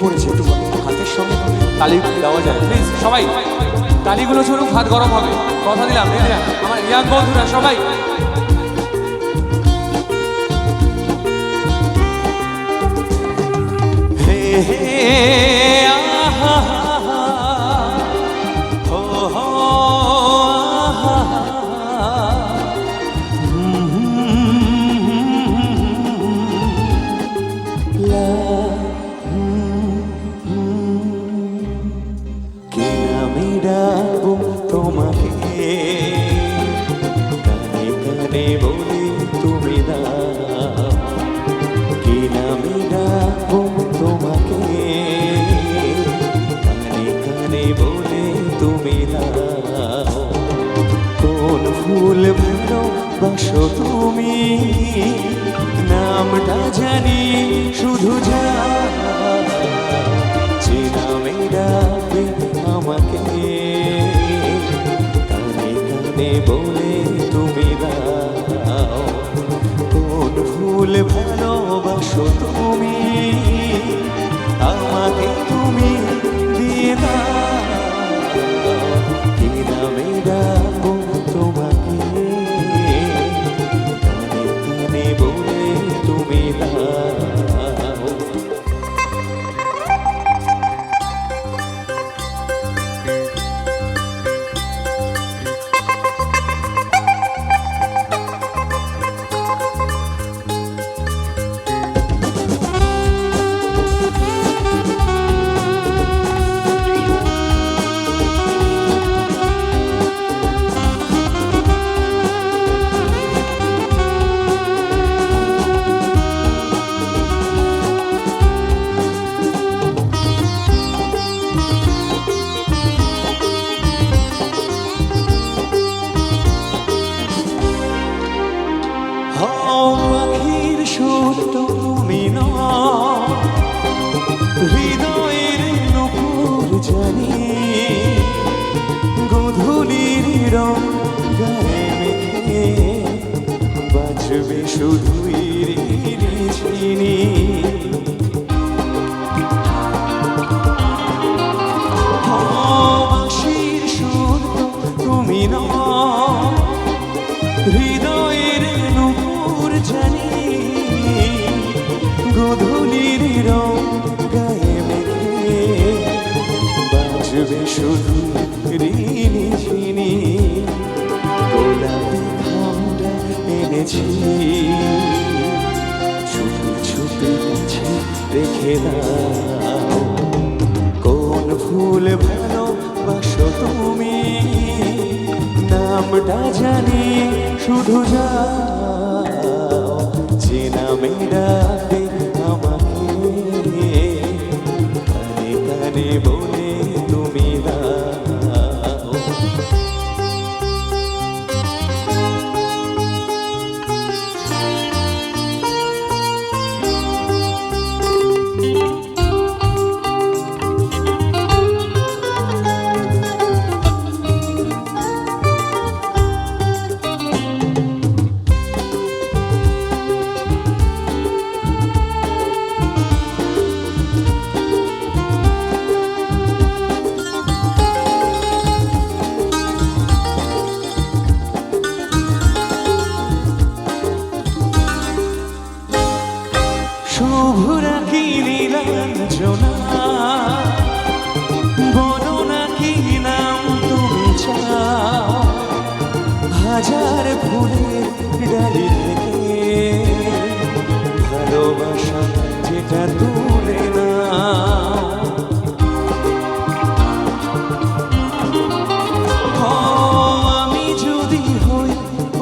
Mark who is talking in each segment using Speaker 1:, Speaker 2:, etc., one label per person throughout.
Speaker 1: পড়েছে, একটু হাতের সঙ্গে তালি দেওয়া যায় প্লিজ? সবাই তালিগুলো চলুক, হাত গরম হবে, কথা দিলাম। আমার ইয়াং বন্ধুরা সবাই হে হে আহা হো হো তোমাকে কানে কানে বলি তুমি দাও, কি নামে ডাকবো তোমাকে কানে কানে বলে তুমি দাও। কোন ফুল ভালোবাসো তুমি, নামটা জানি শুধু যা, যে নামে ডাকবে আমাকে বলে তুমি দাও। কোন ফুল ভালোবাসো তুমি, আমাকে তুমি দিয়ে দাও, কি নামে ডাকবো তোমাকে কানে কানে বলে তুমি দাও। আখির সত্য তুমি নও, হৃদয়ের নূপুর জানি, গোধূলির রং গায়ে মেখে বাজবে শুধুই রিঝিনি। বাঁশির সুর তুমি নও, হৃদয়ের নূপুর জানি, গোধূলির রং গায়ে মেখে বাজবে শুধু রিঝিনি। গোলাপি খামটা এনেছি, ছুপে ছুপে কাছে রেখে দাও। কোন ফুল ভালোবাসো তুমি, নামটা জানি শুধু যাও, যে নামে ডাকে আমাকে কানে কানে বলে তুমি দাও। শুভরা কি নীলাঞ্জনা, বলো না কি নাম তুমি চাও, হাজার ফুলের ডালি থেকে ভালোবাসা যেটা তুলে নাও। আমি যদি হই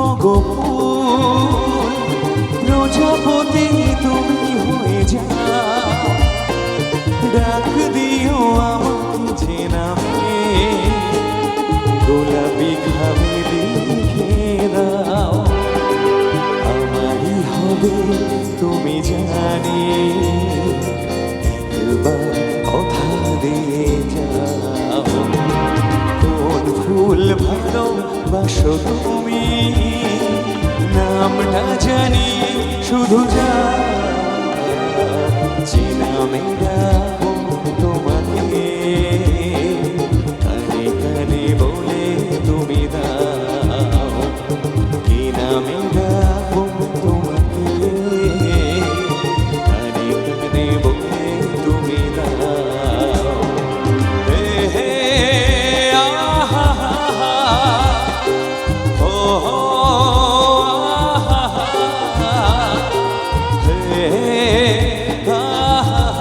Speaker 1: অগোপন প্রজাপতি তুমি হয়ে যাও, ডাক দিও আমাকে যে নামে, গোলাপি খামে লিখে দাও, আমারই হবে তুমি জানি, একবার কথা দিয়ে যাও। কোন ফুল ভালোবাসো তুমি, নামটা জানি শুধু যা, যে নামে ডাকবো
Speaker 2: কানে কানে বলে তুমি দাও কি নামে ডাকবো তোমাকে কানে কানে বলে তুমি দাও হে হে আহা ও হে আহা